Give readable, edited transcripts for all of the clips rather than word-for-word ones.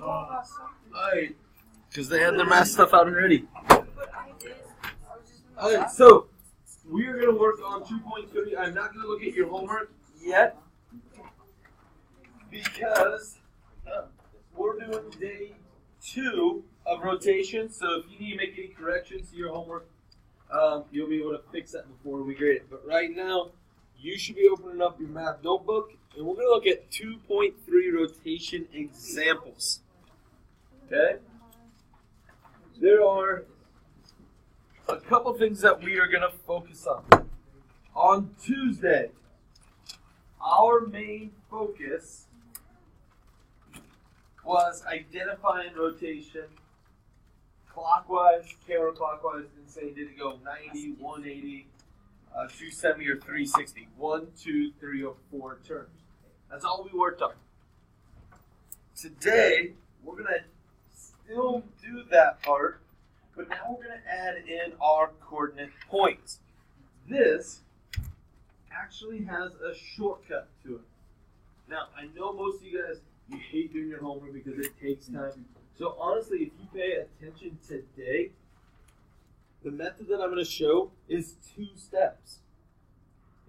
Alright, because they had their math stuff out and ready. Alright, so we are going to work on 2.30. I'm not going to look at your homework yet because we're doing day 2 of rotation. So if you need to make any corrections to your homework, you'll be able to fix that before we grade it. But right now, you should be opening up your math notebook, and we're going to look at 2.3 rotation examples. Okay? There are a couple things that we are going to focus on. On Tuesday, our main focus was identifying rotation clockwise, counterclockwise, and saying did it go 90, 180, 270, or 360. 1, 2, 3, or 4 turns. That's all we worked on. Today, we're going to still do that part, but now we're going to add in our coordinate points. This actually has a shortcut to it. Now, I know most of you guys, you hate doing your homework because it takes time. So honestly, if you pay attention today, the method that I'm going to show is 2 steps.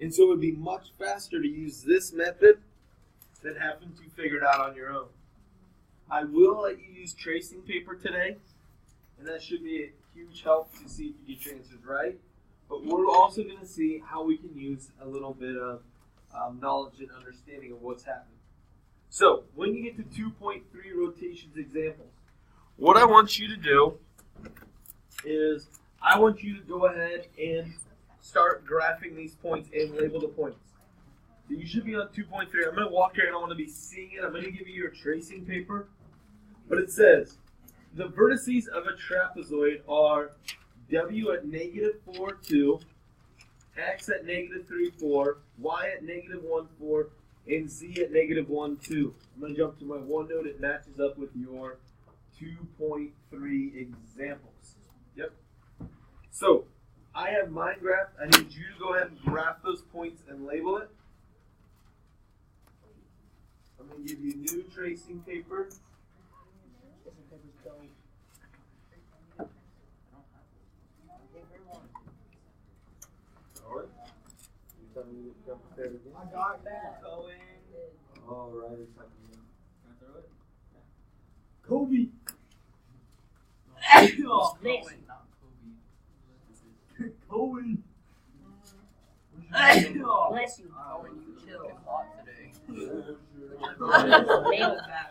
And so it would be much faster to use this method than having to figure it out on your own. I will let you use tracing paper today, and that should be a huge help to see if you get your answers right. But we're also going to see how we can use a little bit of knowledge and understanding of what's happening. So, when you get to 2.3 rotations examples, what I want you to do is I want you to go ahead and start graphing these points and label the points. So you should be on 2.3. I'm going to walk here and I want to be seeing it. I'm going to give you your tracing paper. But it says, the vertices of a trapezoid are W at -4, 2, X at -3, 4, Y at -1, 4, and Z at -1, 2. I'm going to jump to my OneNote. It matches up with your 2.3 examples. Yep. So, I have mine graphed. I need you to go ahead and graph those points and label it. I'm going to give you new tracing paper. Alright. I got that. Going. Alright. Can I throw it? Kobe. Oh, Cohen, not Kobe. Cohen. Bless you. Cohen, you chill a lot today. Oh my god.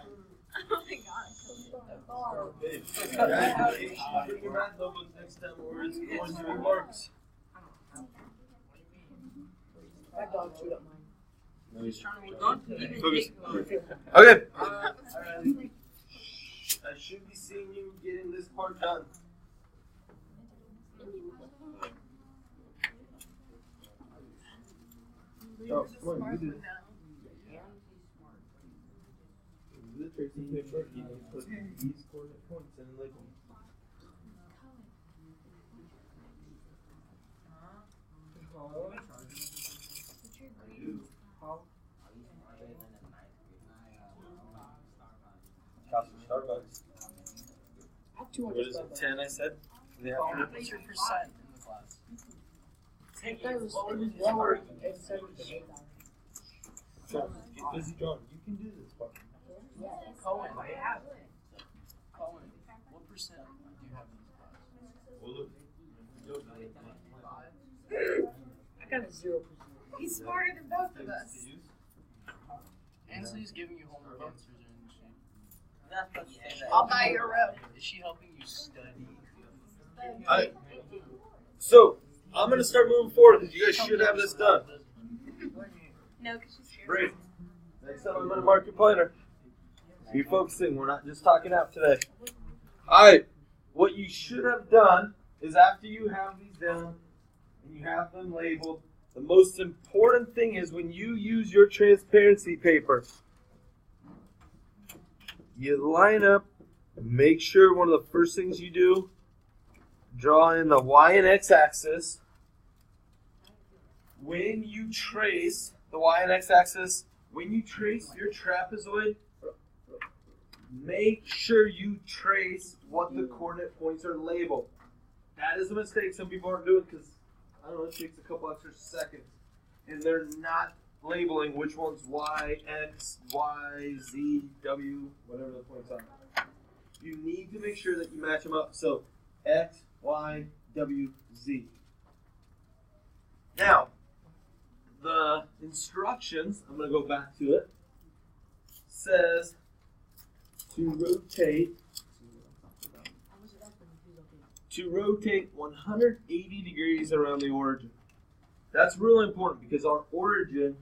Bring your math notebooks next time or it's going to be marks. That dog chewed up mine. No, he's trying to look focus. Okay. I should be seeing you getting this part done. Oh, come on, you do this. The tracing paper, you need to put these coordinate points in and label them. Starbucks. What is it, 10 I said? What's your percent in the class? I thought it was lower. It said it was 8 hours. John, get busy, John. You can do this part. Cohen, Cohen, what percent do you have in this class? Well, look. I got a 0%. He's smarter than both of us. Ansley's giving you homework answers and shit. That's what you say. I'll buy your rope. Is she helping you study? So, I'm going to start moving forward because you guys should have this done. No, because she's scared. Great. Next time I'm going to mark your planner. Be focusing. We're not just talking out today. Alright. What you should have done is after you have these down and you have them labeled, the most important thing is when you use your transparency paper, you line up, make sure one of the first things you do, draw in the Y and X axis. When you trace the Y and X axis, when you trace your trapezoid, make sure you trace what the coordinate points are labeled. That is a mistake some people aren't doing because, I don't know, it takes a couple extra seconds. And they're not labeling which one's Y, X, Y, Z, W, whatever the points are. You need to make sure that you match them up. So, X, Y, W, Z. Now, the instructions, I'm going to go back to it, says to rotate 180 degrees around the origin. That's really important because our origin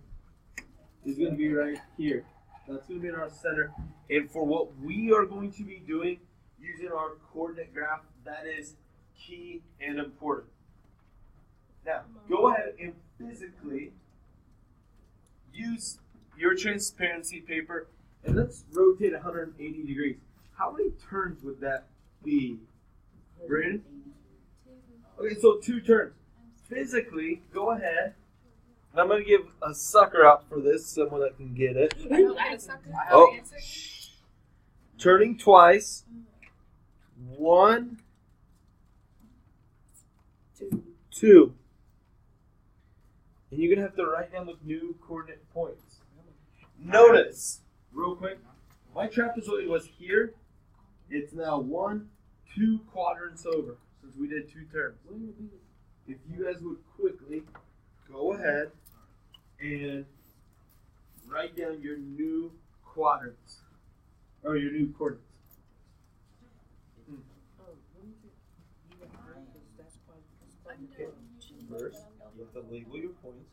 is going to be right here. That's going to be in our center. And for what we are going to be doing using our coordinate graph, that is key and important. Now, go ahead and physically use your transparency paper and let's rotate 180 degrees. How many turns would that be? Brandon? Okay, so 2 turns. Physically, go ahead. And I'm going to give a sucker out for this, someone that can get it. Oh, turning twice. 1, 2. And you're going to have to write down the new coordinate points. Notice, real quick, my trapezoid was here. It's now 1, 2 quadrants over since we did 2 turns. If you guys would quickly go ahead and write down your new quadrants or your new coordinates. Okay. First, you have to label your points.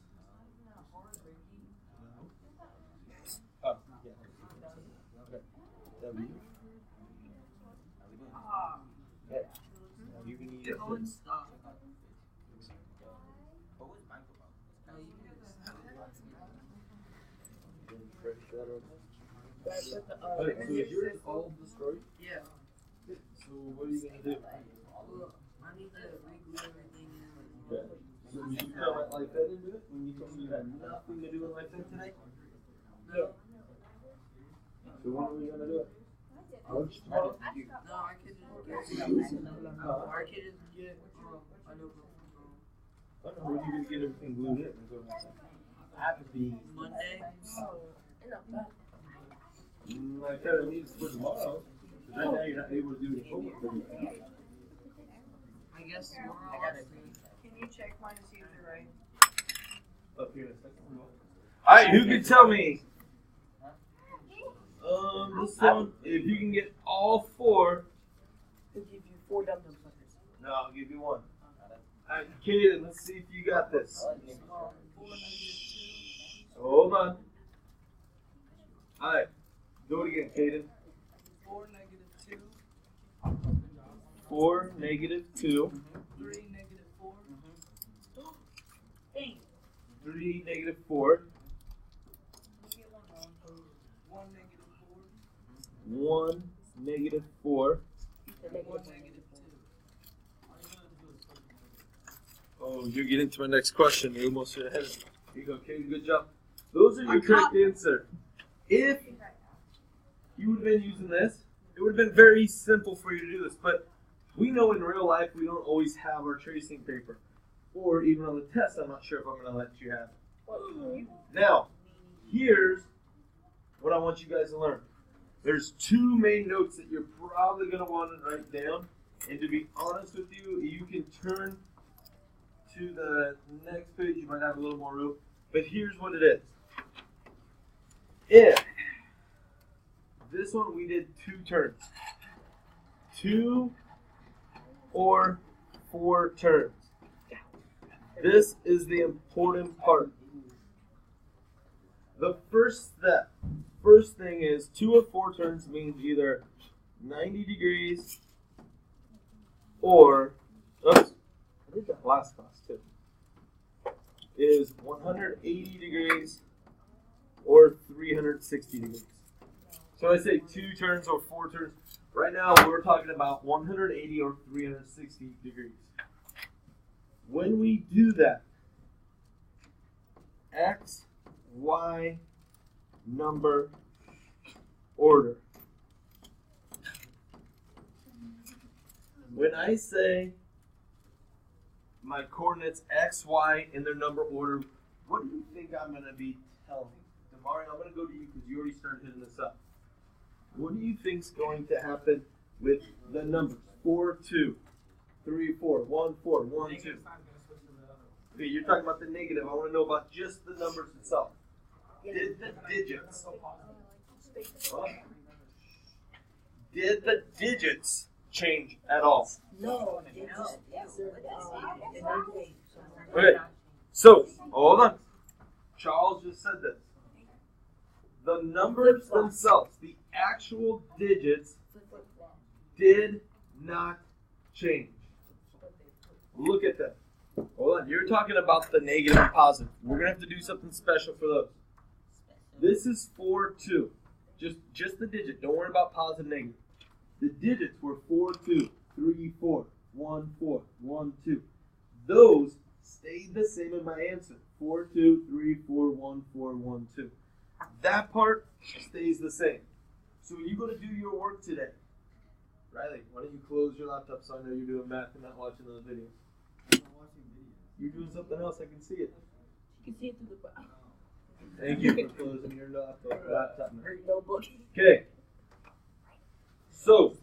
Oh, yeah. Okay. W. Okay. Now you can use it. Okay, so is yours all destroyed? Yeah. So what are you going to do? I need to reglue everything in. Okay. So did you come at Life Ed and do it when you told me you had nothing to do with Life Ed today? No. So when are we going to do it? Lunch No, I could just get. I could just get. I know. When are you going to get everything glued in? I have to be Monday. I kind of need it for tomorrow. Because right now you're not able to do the homework. I guess tomorrow. Can you check mine to see if they're right? Up here in a second. Alright, who can tell me? This one, if you can get all 4. I'll give you 4 dum-dum suckers. No, I'll give you 1. Alright, Kaden, let's see if you got this. Hold on. Alright, do it again, Kaden. 4 -2. 4 -2. 3 -4. 8. 3 -4. 1 -4. 1 -4. 1 -2. Oh, you're getting to my next question. You're almost ahead. Here you go, Kaden. Good job. Those are your correct answer. If you would have been using this, it would have been very simple for you to do this. But we know in real life we don't always have our tracing paper. Or even on the test, I'm not sure if I'm going to let you have it. Now, here's what I want you guys to learn. There's 2 main notes that you're probably going to want to write down. And to be honest with you, you can turn to the next page. You might have a little more room. But here's what it is. If this one we did 2 turns. 2 or 4 turns. This is the important part. The first thing is 2 or 4 turns means either 90 degrees or, oops, I did that last class too, is 180 degrees or 360 degrees. So I say 2 turns or 4 turns. Right now we're talking about 180 or 360 degrees. When we do that, X, Y, number, order. When I say my coordinates x, y in their number order, what do you think I'm going to be telling you? Mario, I'm going to go to you because you already started hitting this up. What do you think's going to happen with the numbers? 4, 2, 3, 4, 1, 4, 1, 2. Okay, you're talking about the negative. I want to know about just the numbers itself. Did the digits? Did the digits change at all? No. Okay, so hold on. Charles just said this. The numbers themselves, the actual digits, did not change. Look at that. Hold on. You're talking about the negative and positive. We're going to have to do something special for those. This is 4, 2. Just the digit. Don't worry about positive and negative. The digits were 4, 2, 3, 4, 1, 4, 1, 2. Those stayed the same in my answer. 4, 2, 3, 4, 1, 4, 1, 2. That part stays the same. So when you go to do your work today, Riley, why don't you close your laptop so I know you're doing math and not watching those videos? You're doing something else, I can see it. You can see it through the book. Thank you for closing your laptop. Notebook. Okay. So,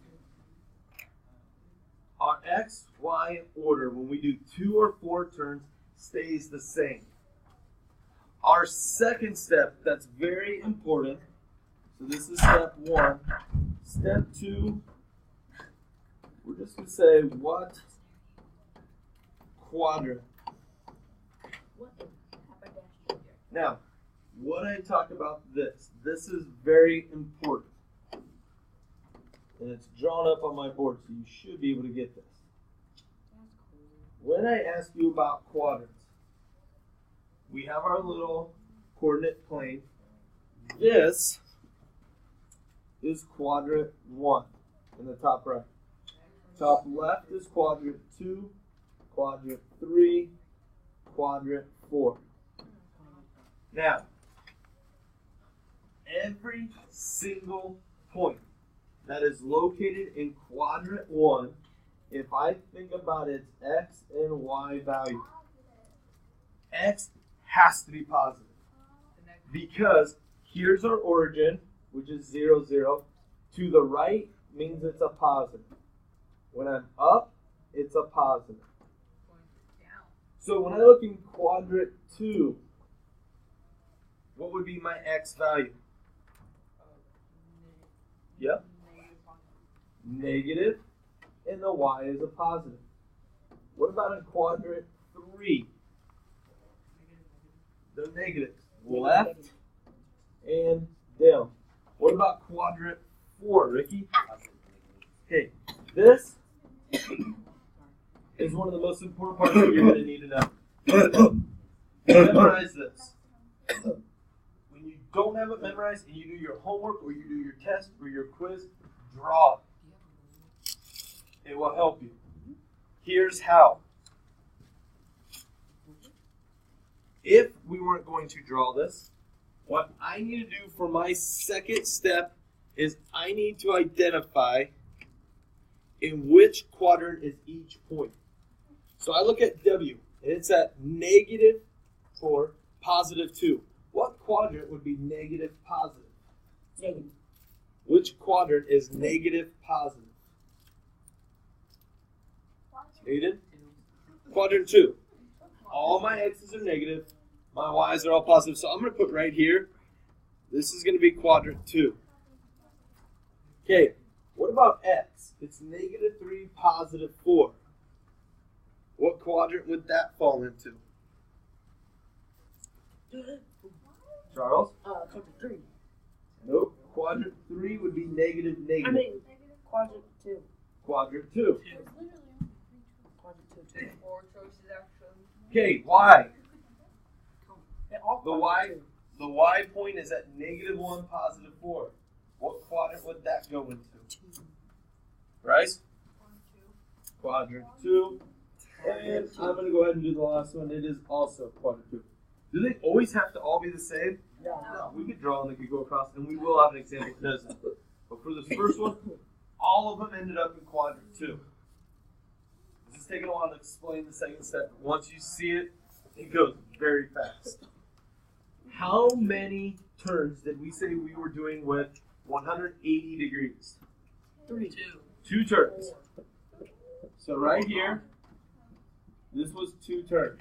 our X, Y order, when we do 2 or 4 turns, stays the same. Our second step, that's very important. So this is step 1. Step 2, we're just going to say what quadrant. Now, what I talk about this is very important. And it's drawn up on my board, so you should be able to get this. When I ask you about quadrants, we have our little coordinate plane. This is quadrant 1 in the top right. Top left is quadrant 2, quadrant 3, quadrant 4. Now, every single point that is located in quadrant 1, if I think about its x and y value, x has to be positive. Because here's our origin, which is 0, 0. To the right means it's a positive. When I'm up, it's a positive. So when I look in quadrant 2, what would be my x value? Yep. Negative, and the y is a positive. What about in quadrant 3? The negatives. Left and down. What about quadrant 4, Ricky? Okay, this is one of the most important parts that you're going to need to know. Memorize this. When you don't have it memorized and you do your homework or you do your test or your quiz, draw it. It will help you. Here's how. If we weren't going to draw this, what I need to do for my second step is I need to identify in which quadrant is each point. So I look at W, and it's at -4, +2. What quadrant would be negative positive? Negative. Which quadrant is negative positive? Aiden? Quadrant 2. All my x's are negative. My y's are all positive. So I'm going to put right here, this is going to be quadrant 2. Okay, what about x? It's -3, +4. What quadrant would that fall into? Charles? Quadrant 3. Nope. Quadrant 3 would be negative. I mean, quadrant 2. Quadrant 2. Quadrant 2. 4 choices actually. Okay, y. They're all The quadrant the y point is at -1, +4. What quadrant would that go into? Bryce? Quadrant 2. And I'm going to go ahead and do the last one. It is also quadrant 2. Do they always have to all be the same? No. We could draw and they could go across, and we will have an example that doesn't. But for this first one, all of them ended up in quadrant 2. taking a while to explain the second step. Once you see it, it goes very fast. How many turns did we say we were doing with 180 degrees? 2. 2 turns. So right here, this was 2 turns.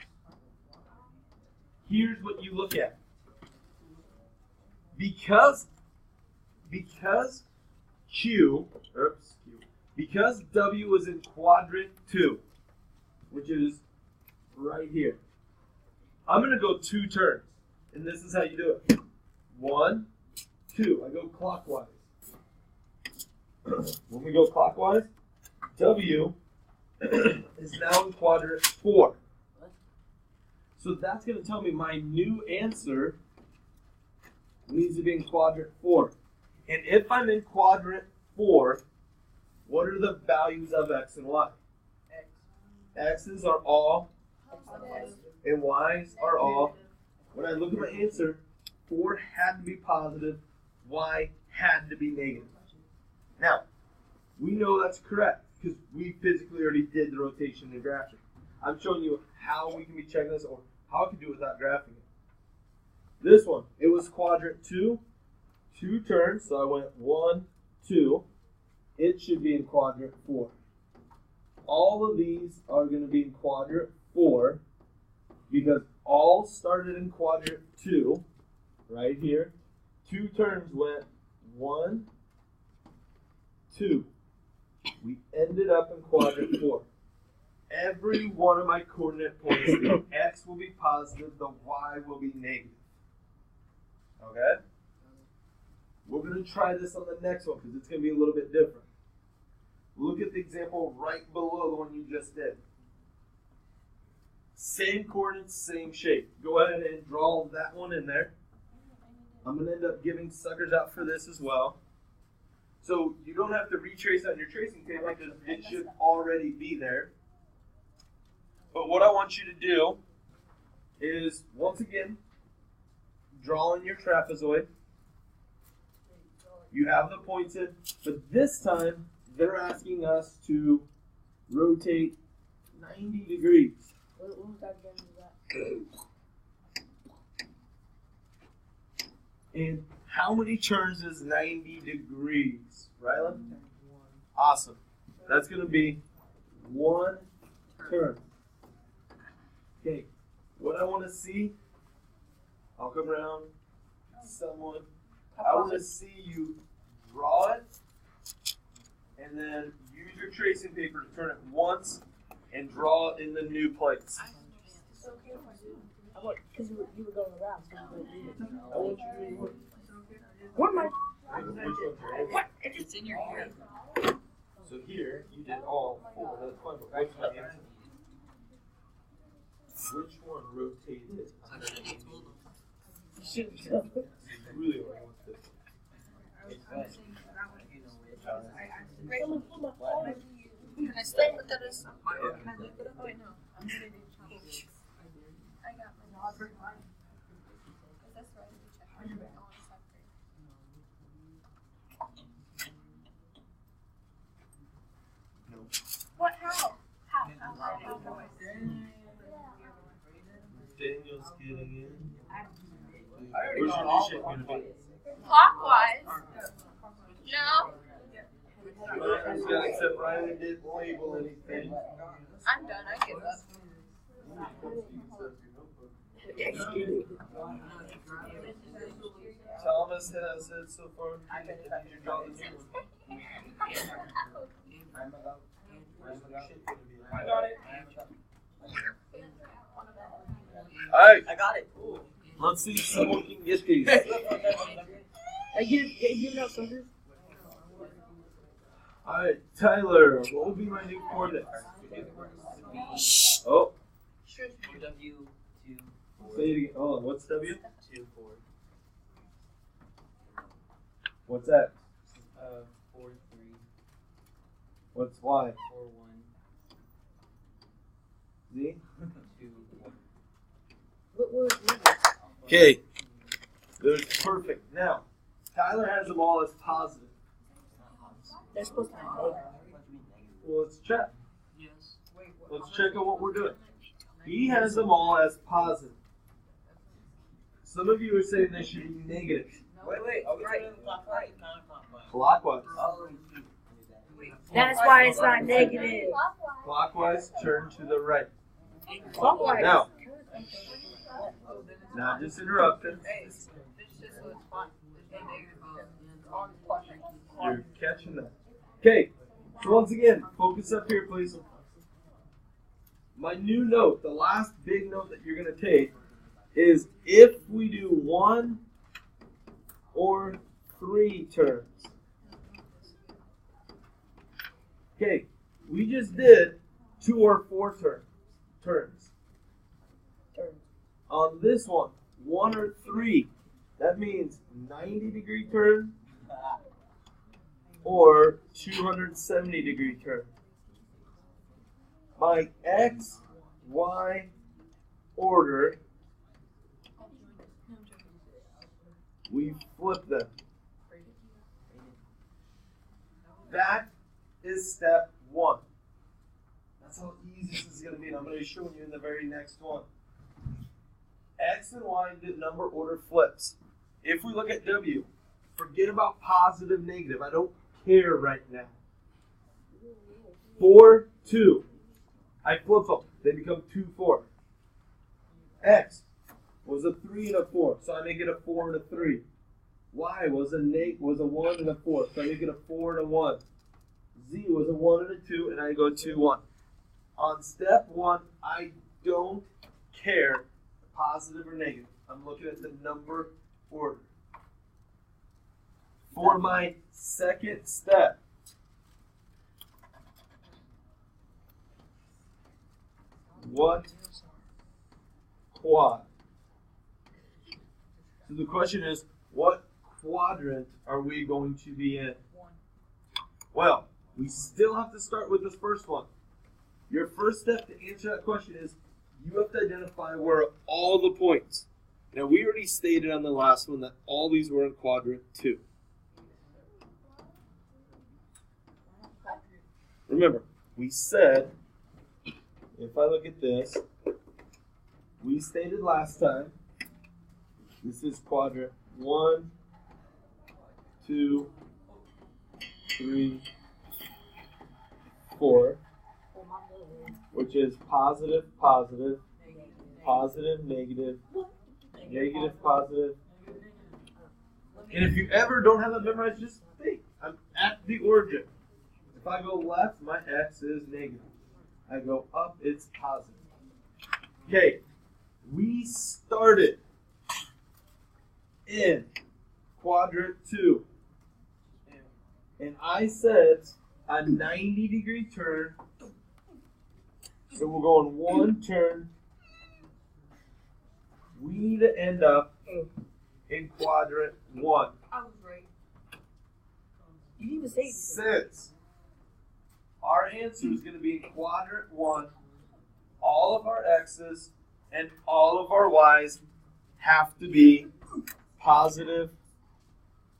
Here's what you look at. Because W is in quadrant 2, which is right here, I'm going to go 2 turns. And this is how you do it. 1, 2. I go clockwise. When we go clockwise, W is now in quadrant 4. So that's going to tell me my new answer needs to be in quadrant 4. And if I'm in quadrant 4, what are the values of X and Y? X's are all, and Y's are all. When I look at my answer, 4 had to be positive, Y had to be negative. Now, we know that's correct because we physically already did the rotation and graphing. I'm showing you how we can be checking this or how I can do it without graphing it. This one, it was quadrant 2, 2 turns, so I went 1, 2. It should be in quadrant 4. All of these are going to be in quadrant 4 because all started in quadrant 2, right here. 2 turns went 1, 2. We ended up in quadrant 4. Every one of my coordinate points, the X will be positive, the Y will be negative. Okay? We're going to try this on the next one because it's going to be a little bit different. Look at the example right below the one you just did. Same coordinates, same shape. Go ahead and draw that one in there. I'm going to end up giving suckers out for this as well. So you don't have to retrace on your tracing table because it should already be there. But what I want you to do is, once again, draw in your trapezoid. You have the points in, but this time they're asking us to rotate 90 degrees. What was that And how many turns is 90 degrees? Rylan? Awesome. That's going to be 1 turn. Okay, what I want to see, I'll come around, someone, I want to see you draw it, and then use your tracing paper to turn it once, and draw it in the new place. It's okay if I do. Because you were going around, so you were doing it. I want you to do it. What am I? What? It's in your head. So here, you did all 4. That's fine, but what's my answer? Which one rotated it? Really only wants this one. Can I still put that as? Oh, wait, no. I'm going to do challenge. I got my Is this right? Check. I want to stop there. No. What? How? How? Daniel's getting in. already Where's got your all shape going to be? Clockwise. No. Ryan's got it, except Ryan didn't label anything. I'm done. I give up. Thomas has it so far. Did you draw the new one? I got it. Alright, I got it. Ooh. let's see if someone can get these. I give it up something. Alright, Tyler, what would be my new coordinates? Oh, W 2 4. say it again. Hold on, what's W? 2 4. What's X? 4 3. What's Y? 4 1. Z? 2 1. What were Okay, there's perfect. Now, Tyler has them all as positive. they're supposed to be? Well, let's check. Yes. Wait, let's check on what we're doing. He has them all as positive. Some of you are saying they should be negative. Wait. Are we doing clockwise? Counterclockwise. Clockwise. Oh, That's why it's not negative. Clockwise, turn to the right. Clockwise. Now, not just interrupting. You're catching that. Okay, so once again, focus up here, please. My new note, the last big note that you're going to take, is if we do 1 or 3 turns. Okay, we just did 2 or 4 turns. On this one, 1 or 3, that means 90-degree turn or 270-degree turn. My X, Y order, we flip them. That is step 1. That's how easy this is going to be, and I'm going to show you in the very next one. X and Y did number order flips. If we look at W, forget about positive, negative. I don't care right now. 4, 2. I flip them. They become 2, 4. X was a 3 and a 4, so I make it a 4 and a 3. Y was a 1 and a 4, so I make it a 4 and a 1. Z was a 1 and a 2, and I go 2, 1. On step 1, I don't care positive or negative. I'm looking at the number order. For my second step, what quad? So the question is, what quadrant are we going to be in? Well, we still have to start with this first one. Your first step to answer that question is you have to identify where all the points. Now, we already stated on the last one that all these were in quadrant 2. Remember, we said, if I look at this, we stated last time, this is quadrant 1, 2, 3, 4, which is positive, positive, positive, negative, negative, positive. And if you ever don't have that memorized, just think. I'm at the origin. If I go left, my X is negative. I go up, it's positive. Okay, we started in quadrant 2. And I said a 90-degree turn. So we're going 1 turn. We need to end up in quadrant 1. I was right. You didn't even say Since our answer is going to be in quadrant 1, all of our X's and all of our Y's have to be positive,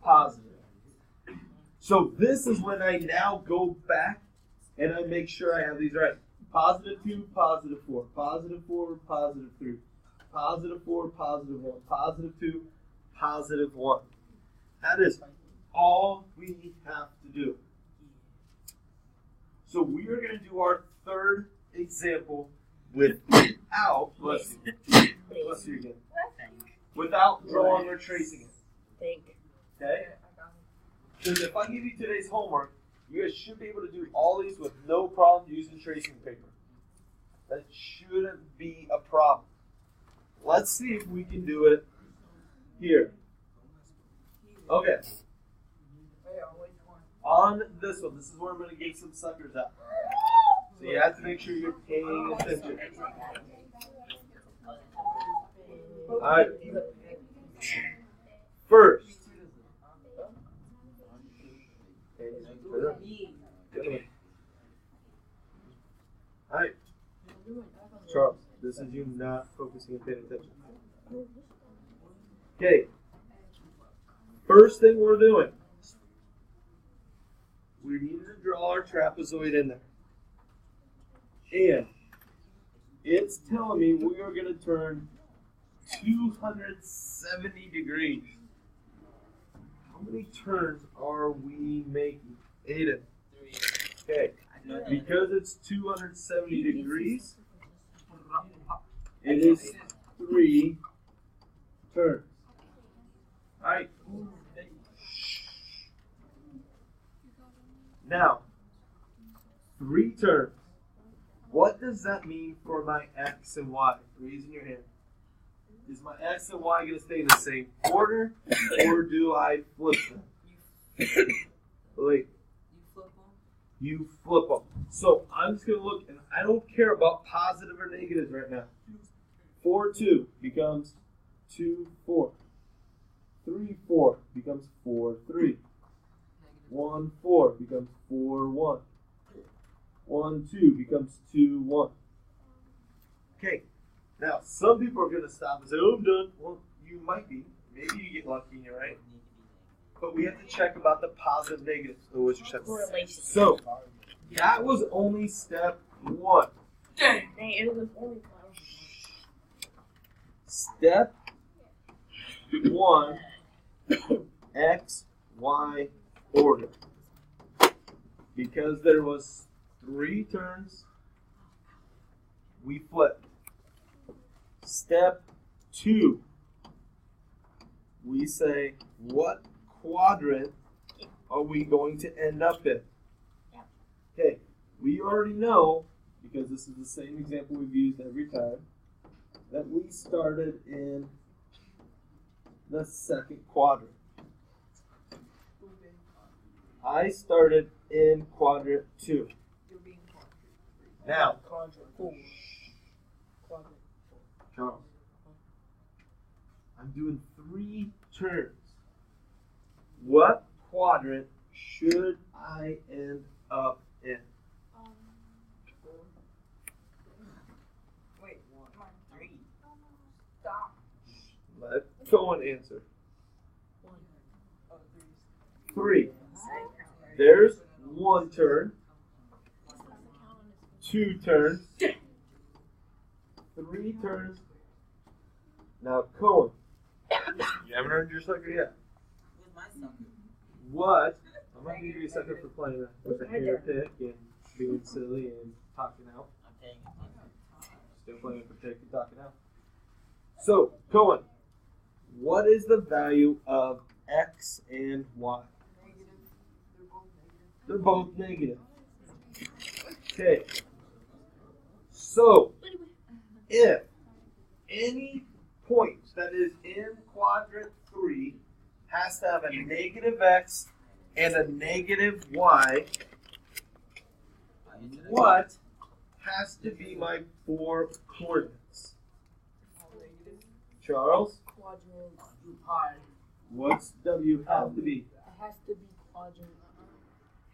positive. So this is when I now go back and I make sure I have these right. Positive 2, positive 4, positive 4, positive 3, positive 4, positive 1, positive 2, positive 1. That is all we have to do. So we are going to do our third example without, bless you again, without drawing or tracing it. Think. Okay? Because if I give you today's homework, you guys should be able to do all these with no problem using tracing paper. That shouldn't be a problem. Let's see if we can do it here. Okay. On this one, this is where I'm going to get some suckers out. So you have to make sure you're paying attention. Alright. First. Alright. Charles, this is you not focusing and paying attention. Okay. First thing we're doing, we need to draw our trapezoid in there. And It's telling me we are going to turn 270 degrees. How many turns are we making? Aiden. 3. Okay. Because it's 270 degrees, it is 3 turns. Alright. Now, 3 turns. What does that mean for my X and Y? Raising your hand. Is my X and Y going to stay in the same order, or do I flip them? Wait. You flip them. So I'm just going to look, and I don't care about positive or negatives right now. 4, 2 becomes 2, 4. 3, 4 becomes 4, 3. 1, 4 becomes 4, 1. 1, 2 becomes 2, 1. Okay. Now, some people are going to stop and say, oh, I'm done. Well, you might be. Maybe you get lucky and you're right. But we have to check about the positive negatives. So what's your step? Correlation. So, that was only step 1. Dang, it was only Step 1, X, Y order. Because there was 3 turns, we flipped. Step 2, we say, what quadrant are we going to end up in? Okay, we already know, because this is the same example we've used every time, that we started in the second quadrant. I started in quadrant 2. Now, Charles, I'm doing 3 turns. What quadrant should I end up in? Wait, 3. Stop. Let someone answer. 3. There's 1 turn, 2 turns, 3 turns. Now, Cohen, you haven't earned your sucker yet. What? I'm going to give you a sucker for playing with a hair pick and being silly and talking out. Still playing with the pick and talking out. So, Cohen, what is the value of X and Y? They're both negative. Okay. So, if any point that is in quadrant 3 has to have a negative X and a negative Y, what has to be my 4 coordinates? Charles? What's W have to be? It has to be quadrant.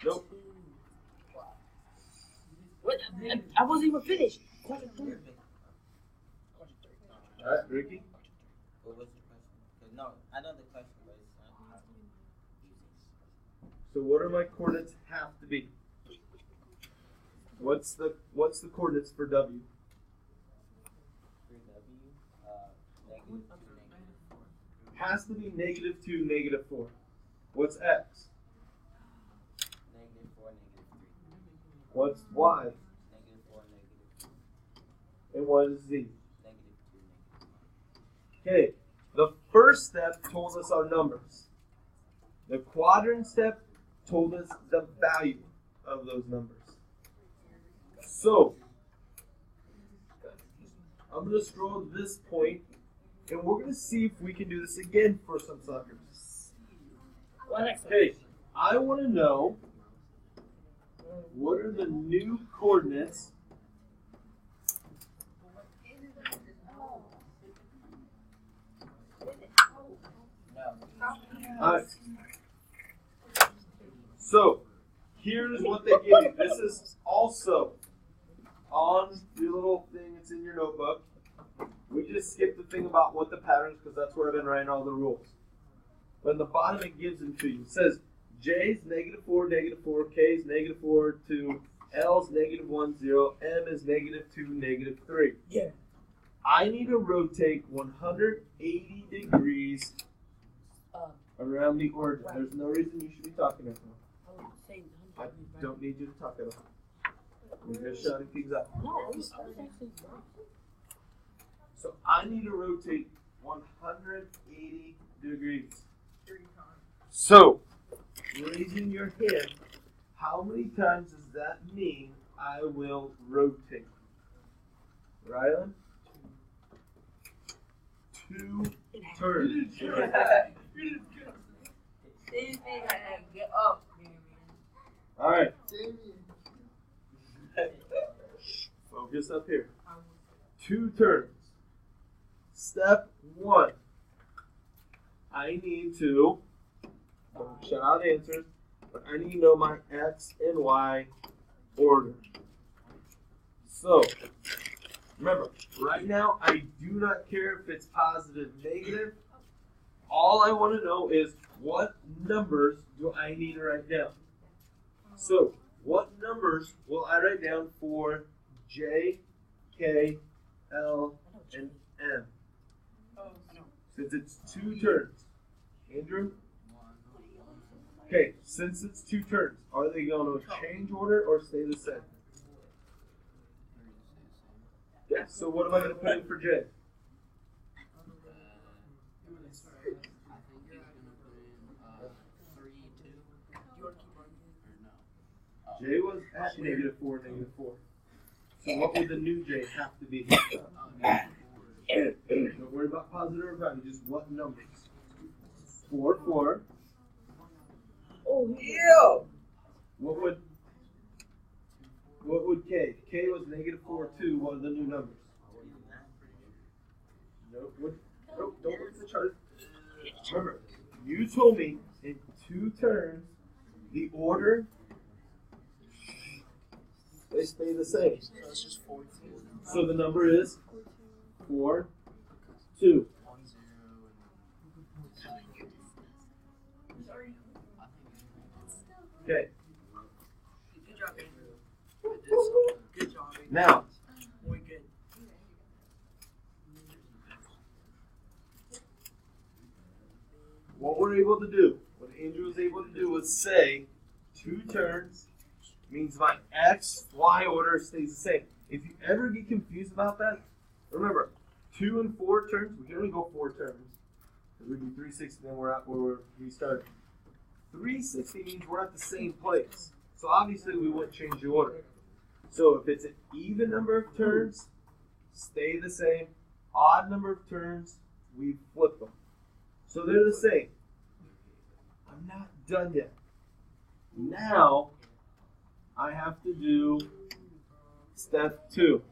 Nope. What? I wasn't even finished. Quadrant 3. Alright, Ricky? What was the question? No, I know the question, but it's not. So what are my coordinates have to be? What's the coordinates for W? For W, -2, -4. Has to be -2, -4. What's X? -4, -3. What's Y? -4, -2. And what is Z? -2, Okay, the first step told us our numbers. The quadrant step told us the value of those numbers. So, I'm going to scroll to this point, and we're going to see if we can do this again for some suckers. Okay, I want to know what are the new coordinates so, here's what they give you. This is also on the little thing that's in your notebook. We just skipped the thing about what the patterns, because that's where I've been writing all the rules. But in the bottom, it gives them to you. It says J is -4, -4, K is -4, 2, L is -1, 0, M is -2, -3. Yeah. I need to rotate 180 degrees around the origin. There's no reason you should be talking at all. I don't need you to talk at all. We're just shutting things up. So I need to rotate 180 degrees. 3 times. So, raising your hand, how many times does that mean I will rotate? Rylan? 2 turns. Get up, All right. Focus up here. 2 turns. Step 1. I need to, don't shout out answers, but I need to know my X and Y order. So, remember, right now I do not care if it's positive, negative. All I want to know is what numbers do I need to write down. So, what numbers will I write down for J, K, L, and M? Since it's 2 turns. Andrew? Okay, since it's 2 turns, are they going to change order or stay the same? Yeah, so what am I going to put in for J? J was at -4, -4. So what would the new J have to be? Don't worry about positive or negative, just what numbers? 4, 4. Oh, yeah. What would K? K was -4, 2. What are the new numbers? Nope. Nope. Don't look at the chart. Remember, you told me in 2 turns, the order, they stay the same. So the number is 4, 2. Okay. Good job, Andrew. Good job, Andrew. Now, Muy good. what we're able to do, what Andrew was able to do was say 2 turns means my X, Y order stays the same. If you ever get confused about that, remember, 2 and 4 turns, we can only go 4 turns. We do 360, then we're at where we started. 360 means we're at the same place. So obviously we wouldn't change the order. So if it's an even number of turns, stay the same. Odd number of turns, we flip them. So they're the same. I'm not done yet. Now, I have to do step 2.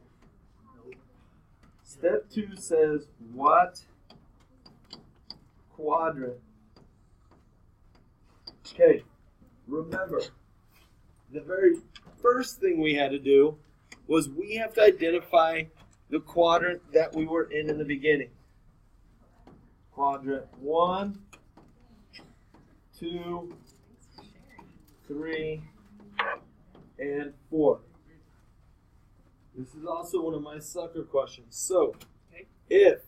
Step 2 says what quadrant? Okay, remember, the very first thing we had to do was we have to identify the quadrant that we were in the beginning. Quadrant 1, 2, 3, and 4. This is also one of my sucker questions. So, if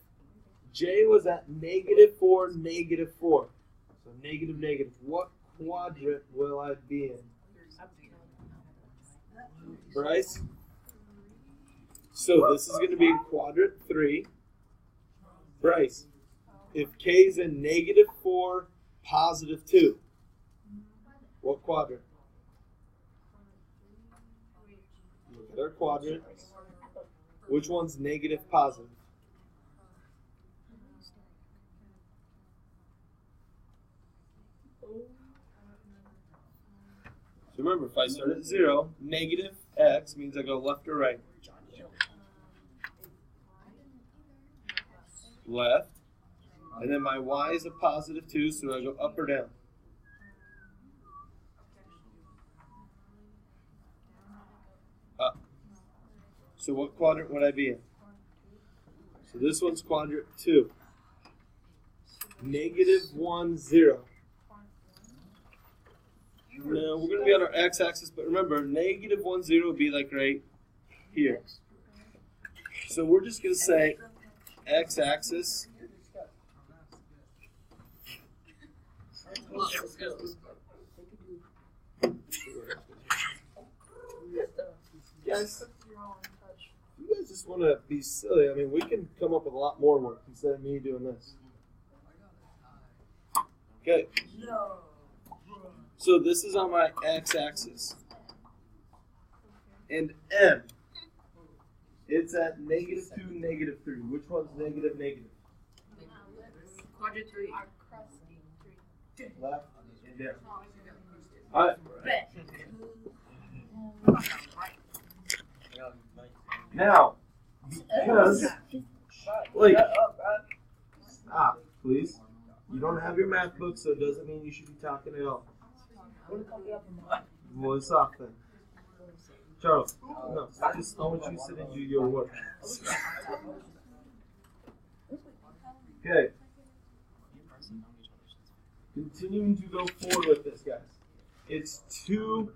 J was at -4, -4, so negative, what quadrant will I be in? Bryce? So this is going to be quadrant 3. Bryce, if K is in -4, +2, what quadrant? Look at our quadrants. Which one's negative, positive? So remember, if I start at 0, negative x means I go left or right. Left. And then my y is a +2, so I go up or down. Up. So what quadrant would I be in? So this one's quadrant 2. -1, 0. No, we're going to be on our x-axis, but remember, -1, 0 would be like right here. So we're just going to say x-axis Guys, you guys just want to be silly. I mean, we can come up with a lot more work instead of me doing this. Okay. So this is on my x-axis. And m, it's at -2, -3. Which one's negative, negative? Quadrant 3. Left and down. All right. Now, because, like, stop, please. You don't have your math book, so it doesn't mean you should be talking at all. Voice off then. Charles, no, I want you to sit and do your work. Okay. Continuing to go forward with this, guys. It's 2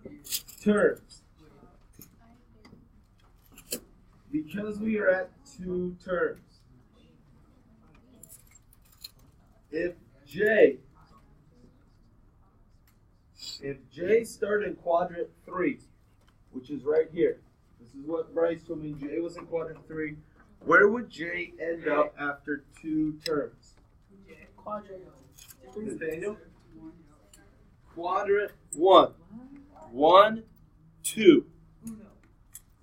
terms. Because we are at 2 terms, if J started in quadrant 3, which is right here, this is what Bryce told me, J was in quadrant 3, where would J end up after 2 terms? Nathaniel? Quadrant 1. 1, 2.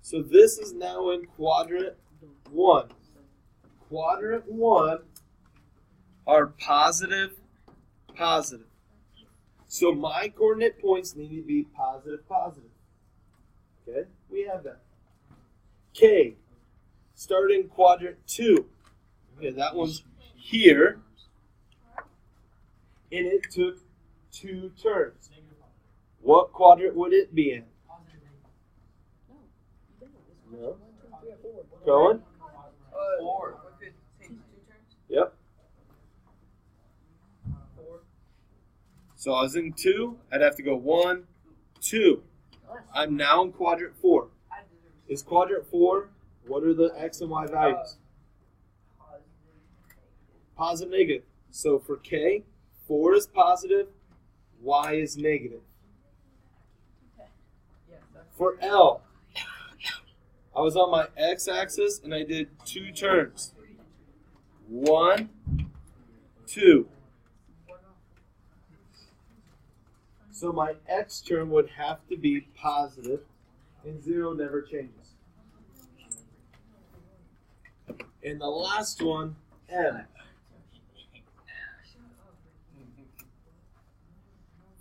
So this is now in quadrant 1. Quadrant 1 are positive, positive. So my coordinate points need to be positive, positive. Okay, we have that. K, starting quadrant 2. Okay, that one's here. And it took 2 turns. What quadrant would it be in? No. Going? 4. Yep. So I was in 2. I'd have to go 1, 2. I'm now in quadrant 4. Is quadrant 4, what are the x and y values? Positive, negative. So for K, 4 is positive, y is negative. For L, I was on my x-axis and I did 2 turns. 1, 2. So my x term would have to be positive, and 0 never changes. And the last one, M.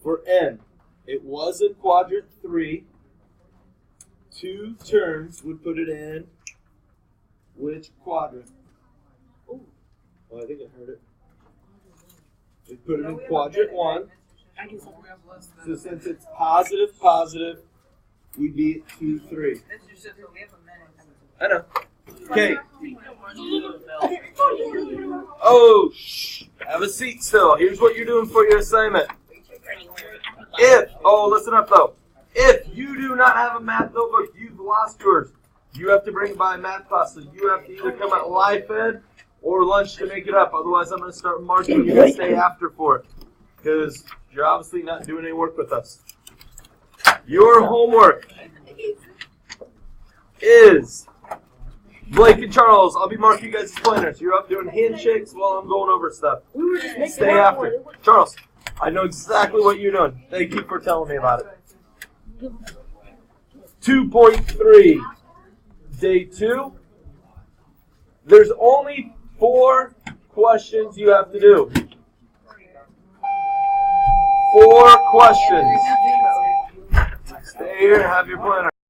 For N, it was in quadrant 3. 2 turns would put it in which quadrant? Oh, I think I heard it. We put it in quadrant 1. So since it's positive, positive, we'd be at 2, 3. I know. Okay. Oh, shh. Have a seat still. Here's what you're doing for your assignment. Listen up though. If you do not have a math notebook, you've lost yours. You have to bring it by math class. So you have to either come at live ed or lunch to make it up. Otherwise, I'm going to start marking you to stay after for it. Because you're obviously not doing any work with us. Your homework is Blake and Charles. I'll be marking you guys as planners. You're up doing handshakes while I'm going over stuff. Stay after. Charles, I know exactly what you're doing. Thank you for telling me about it. 2.3, day 2. There's only 4 questions you have to do. 4 questions. Stay here and have your planner.